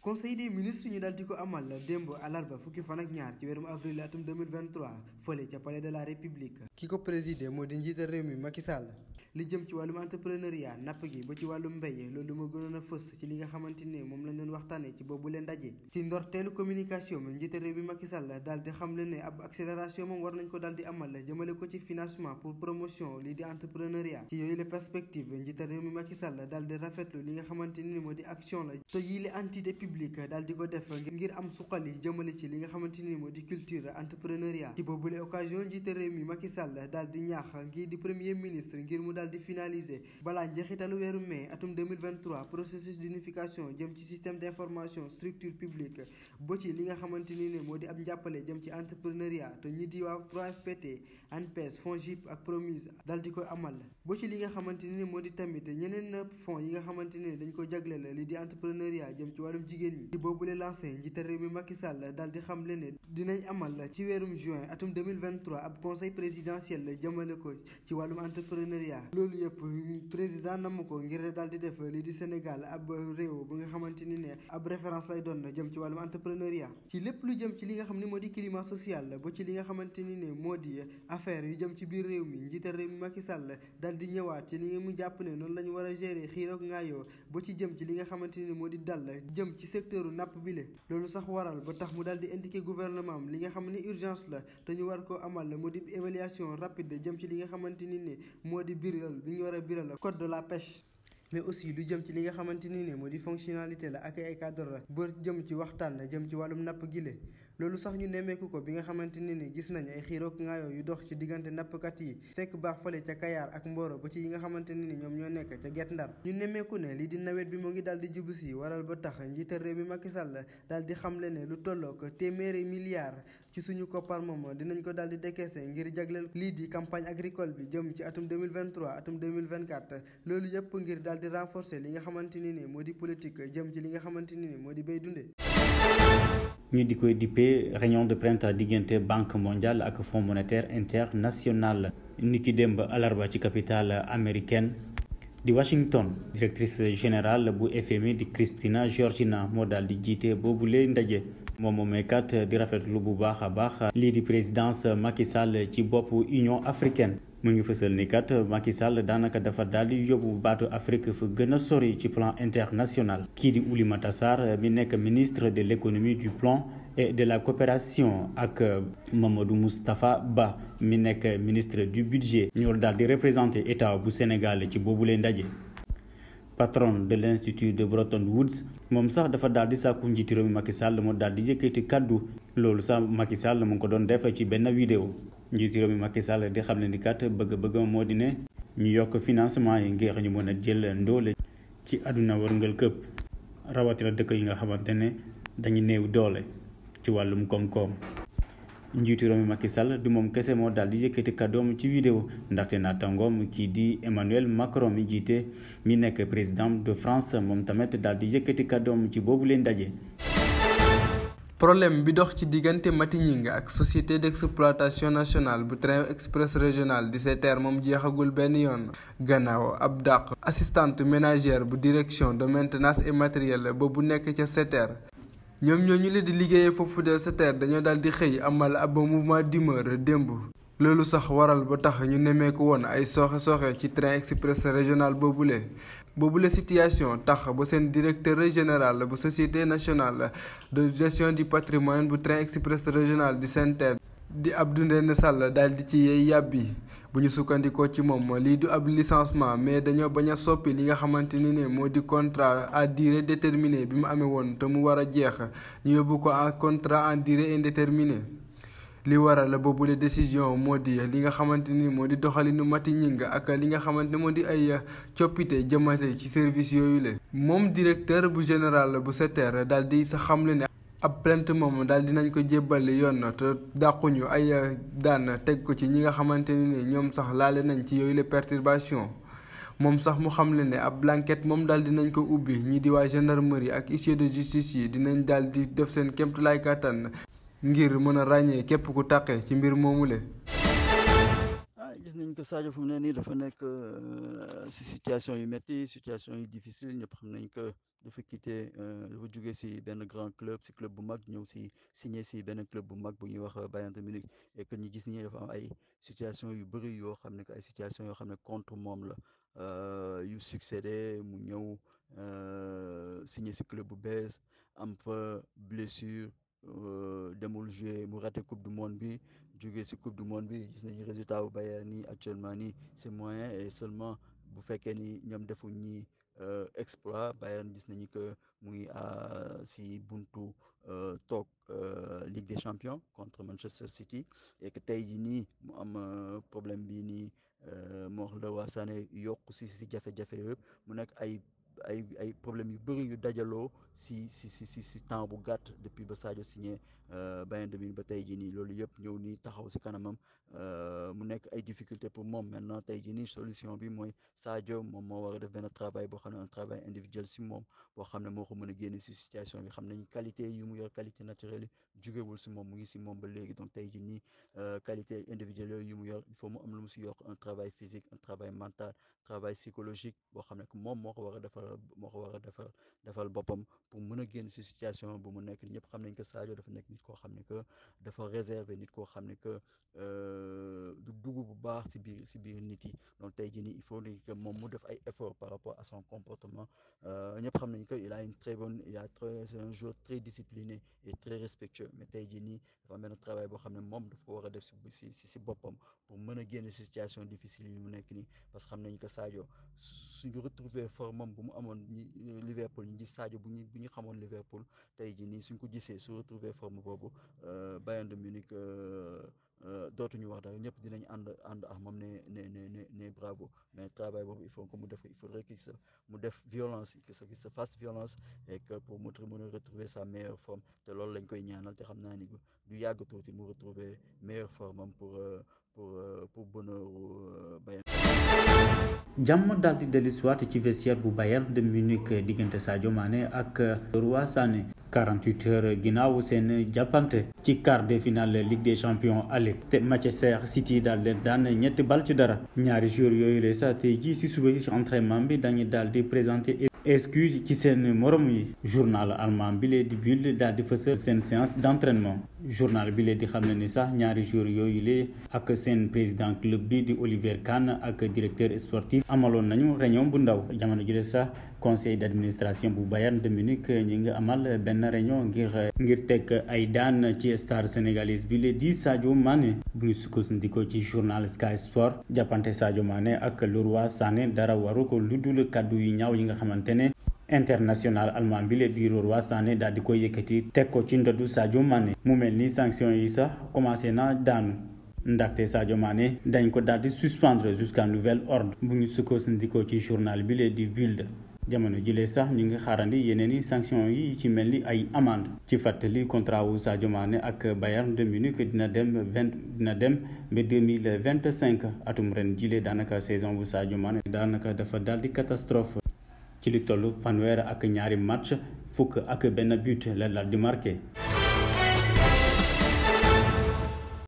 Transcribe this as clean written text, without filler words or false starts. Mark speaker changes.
Speaker 1: conseil des ministres ñu daal di ko amal démb àllarba fukki fan ak ñaar ci weerum avril atum 2023 fële ca palais de la république. ki ko présidé moo di njiital réew mi Macky Sall. li jëm ci wàllum entrepreneuriat napp gi ba ci wàllum mbéy loolu moo gënoon a fës ci li nga xamante ne moom lañ doon waxtaanee ci boobu leen ndaje. ci ndorteelu communication bi njiital réew mi Macky Sall daal di xamle ne ab accélération moom war nañ ko daal di amal jëmale ko ci financement pour promotion lii di entrepreneuriat. ci yooyu la perspective njiital réew mi Macky Sall daal di rafetlu li nga xamante ni moo di action la te yii la entité publique daal di ko def ngir am suqali jëmale ci li nga xamante ni moo di culture entrepreneuriat. ci boobule occasion njiital réew mi Macky Sall daal di ñaax ngir di premier ministre ngir mu daal di finaliser balaa njeexitalu weeru mai atum 2023 processus d'unification jëm ci système d'information structure publique ba ci li nga xamante ni ne moo di ab njàppale jëm ci entrepreneuriat te ñi di waa 3FPT ANPEJ FONGIP ak Promise daal di koy amal ba ci li nga xamante ni moo di tamit ñeneen fonds yi nga xamante ne dañ ko jagleel li di entrepreneuriat jëm ci wàllum jigéen ñi. ci boobule lancé njiital réew mi Macky Sall daal di xamle ne dinañ amal ci weerum juin atum 2023 ab conseil présidentiel jëmale ko ci wàllum entrepreneuriat. loolu yëpp président namm ko ngir daal di def lii di Sénégal ab réew bu nga xamante ni ne ab référence lay doon jëm ci wàllum entrepreneuriat. ci lépp lu jëm ci li nga xam ne moo di climat social ba ci li nga xamante ni ne moo di affaire yu jëm ci biir réew mi njiital réew mi Macky Sall daal di ñëwaat ci li mu jàpp ne noonu la ñu war a gérer xiiroog ngaayoo ba ci jëm ci li nga xamante ni moo di dal jëm ci secteuru napp bile. loolu sax waral ba tax mu daal di indiqué gouvernement am li nga xam ne urgence la te ñu war koo amal moo di évaluation rapide jëm ci li nga xamante ni ne moo di biral bi ñu war a biral code de la pêche. mais aussi lu jëm ci li nga xamante ni ne moo di fonctionnalité la ak ay cadre ba jëm ci waxtaan jëm ci wàllum napp gile. loolu sax ñu nemmeeku ko bi nga xamante ni gis nañ ay xiiroog ngaayoo yu dox ci diggante nappkat yi fekk baax fale ca Kayaar ak Mboro ba ci yi nga xamante ni ñoom ñoo nekk ca Guet Ndar. ñu nemmeeku ne lii di nawet bi moo ngi daal di jublu si waral ba tax njiital réew mi Macky Sall daal di xamle ne lu tolloo ko téeméeri milliards ci suñu koppar moom dinañ ko daal di décaissé ngir jagleel lii di campagne agricole bi jëm ci atum 2023 atum 2024 loolu yëpp ngir daal di renforcer li nga xamante ni moo di politique jëm ci li nga xamante ni moo di béy dunde.
Speaker 2: ñu di koy dippee réunion de printemps diggante banque mondiale ak fonds monétaire international ni ki démb alarba ci capitale américaine di Washington. directrice générale bu FMI di Kristalina Georgieva moo daal di jiite boobule ndaje moom moomee kat di rafetlu bu baax a baax lii di présidence Macky Sall ci boppu Union africaine. mu ngi fësal ni kat Macky Sall daanaka dafa daal di yóbbu baatu Afrique fu gën a sori ci plan international. kii di Oulimata Sarr mi nekk ministre de l'économie du plan et de la coopération ak Mamadou Moustapha Ba mi nekk ministre du budget ñoo daal di représenter état bu Sénégal ci boobule ndaje. patron de l'institut de Bretton Woods moom sax dafa daal di sàkku njiitu réew mi Macky Sall moo daal di yëkkati kaddu loolu sax Macky Sall mu ngi ko doon def ci benn vidéo. njiitu réew mi Macky Sall di xam ne ni kat bëgg-bëgg moo di ne ñu yokk financement yi ngir ñu mën a jël ndoole ci àdduna wërngal këpp rawatina dëkk yi nga xamante ne dañu néew doole ci wàllum koom-koom. njiitu réew mi Macky Sall du moom kese moo daal di yëkkati kàddoom ci vidéo ndaxte naataangoom kii di Emmanuel Macron mi jiite mi nekk président de France moom tamit daal di yëkkati kàddoom ci boobu leen ndaje.
Speaker 1: problème bi dox ci diggante Matiñing ak société d'exploitation nationale bu train express régional di SETER moom jeexagul benn yoon gannaaw ab dàq assistante ménagère bu direction de maintenance et matériel ba bu nekk ca SETER. ñoom ñoo ñu leen di liggéeyee foofu de SETER dañoo daal di xëy amal ab mouvement d'humeur démb. loolu sax waral ba tax ñu nemmeeku woon ay sooxe-sooxe ci train express régional boobule situation tax ba seen directeur général bu société nationale de gestion du patrimoine bu train express régional du SENTER di Abdou Ndéné Sall daal di ci yey yàbbi. bu ñu sukkandikoo ci moom lii du ab licenciement mais dañoo bañ a soppi li nga xamante ni ne moo di contrat à durée déterminée bi mu amee woon te mu war a jeex ñu yóbbu ko en contrat en durée indéterminée. li waral boobule décision moo di li nga xamante ni moo di doxalinu Matiñing ak li nga xamante ne moo di ay coppite jëmate ci service yooyu la. moom directeur bu général bu SETER daal di sa xamle ne ab plainte moom daal dinañ ko jébbal yoon te dàquñu ay daan teg ko ci ñi nga xamante ni ñoom sax laale nañ ci yooyu la perturbation. moom sax mu xamle ne ab blanquette moom daal dinañ ko ubbi ñi di waa gendarmerie ak huissier de justice yi dinañ daal di def seen kéemtulaay kàttan ngir mën a ràññee képp ku taqe ci mbir moomule.
Speaker 3: gis nañ nañ ko Sadio fu mu ne nii dafa nekk si situation yu métti situation yu difficile ñëpp xam nañ que dafa quitté dafa jóge si benn grand club si club bu mag ñëw si signé si benn club bu mag bu ñuy wax Bayern de Munich et que ñu gis ni dafa am ay situation yu bëri yoo xam ne que ay situation yoo xam ne contre moom la yu succédé mu ñëw signé si club bu bees am fa blessure demul jouer mu raté coupe du monde bi jóge si coupe du monde bi gis nañu résultat bu Bayern nii actuellement nii c'est moyen et seulement bu fekkee ni ñoom defuñ ñi exploit Bayern gis nañu que mu ngi si buntu toog Ligue des Champions contre Manchester City et que tey jii nii mu am problème bii nii moo wax Leroy Sané yokk si jafe-jafe yëpp mu nekk ay problèmes yu bëri yu dajaloo si temps bu gàtt depuis ba Sadio signé Bayern de Munich ba tey jii nii loolu yëpp ñëw nii taxaw si kanamam mu nekk ay difficultés pour moom maintenant tey jii nii solution bi mooy Sadio moom moo war a def benn travail boo xam ne un travail individuel si moom boo xam ne moo ko mën a génne si situation bi xam nañu qualité yu mu yor qualité naturelle yi jugewul si moom mu ngi si moom ba léegi donc tey jii nii qualité individuelle yooyu yu mu yor il faut mu am lu mu si yokk un travail physique un travail mental travail psychologique boo xam ne que moom moo ko war a defal boppam pour mën a génn si situation bu mu nekk ñëpp xam nañ que Sadio dafa nekk nit koo xam ne que dafa réservé nit koo xam ne que du dugg bu baax si biir nit yi donc tey jii nii il faut que moom mu def ay efforts par rapport à son comportement ñëpp xam nañ que il a une très bonne c'est un joueur très discipliné et très respectueux mais tey jii nii dafa am benn travail boo xam ne moom daf ko war a def si boppam pour mën a génn situation difficile yi mu nekk nii parce que xam nañ que Sadio suñu retrouver formam bu mu amoon Liverpool ñu gis Sadio bu ñu xamoon Liverpool tey jii nii suñ ko gisee su retrouver forme boobu Bayern de Munich dootuñu wax dara ñëpp dinañ ànd ak moom ne bravo mais travail boobu il faudrait qu'il mu def violence qu'il se fasse violence et que pour mu mën a retrouver sa meilleure forme te loolu lañ koy ñaanal te xam naa ni du yàgg tuuti mu retrouver meilleure forme am pour bonheur Bayern.
Speaker 2: jàmm daal di dellusiwaat ci vestiaire bu Bayern de Munich diggante Sadio Mané ak Leroy Sané 48 heures ginnaaw seen jàppante ci quart de finale Ligue des Champions aller te Manchester City daal leen daan ñetti bal ci dara ñaari joueurs yooyu la sax tey jii si suba ci entraînement bi dañuy daal di présenter excuse ci seen morom yi journal allemand bi lee di Bild daal di fësal seen séance d'entraînement journal bi lee di xam ne ni sax ñaari joueurs yooyu lee ak seen président club bi di Oliver Kahn ak directeur sportif amaloon nañu réunion bu ndaw jamono jële sax conseil d'administration bu Bayern de Munich ñi ngi amal benn réunion ngir teg ay daan ci star sénégalais bi lee di Sadio Mané bu ñu sukkandikoo ci journal Sky Sport jàppante Sadio Mané ak Leroy Sané dara waru ko lu dul kaddu yu ñaaw yi nga xamante ne international allemand bi le di Leroy Sané daal di koy yëkkati teg ko ci ndoddu Sadio Mané mu mel ni sanction yi sax commencé na daanu ndaxte Sadio Mané dañ ko daal di suspendre jusqu'à nouvel ordre bu ñu sukkandikoo ci journal bi le di Bild jamono jile sax ñu ngi xaarandi yeneen i sanction yi ci mel ni ay amende ci fàttali contrat wu Sadio Mané ak Bayern de Munich dina dem ba 2025 atum ren jile daanaka saison bu Sadio Mané daanaka dafa daal di catastrophe ci li toll fanweer ak ñaari match fukk ak benn but la daal di marqué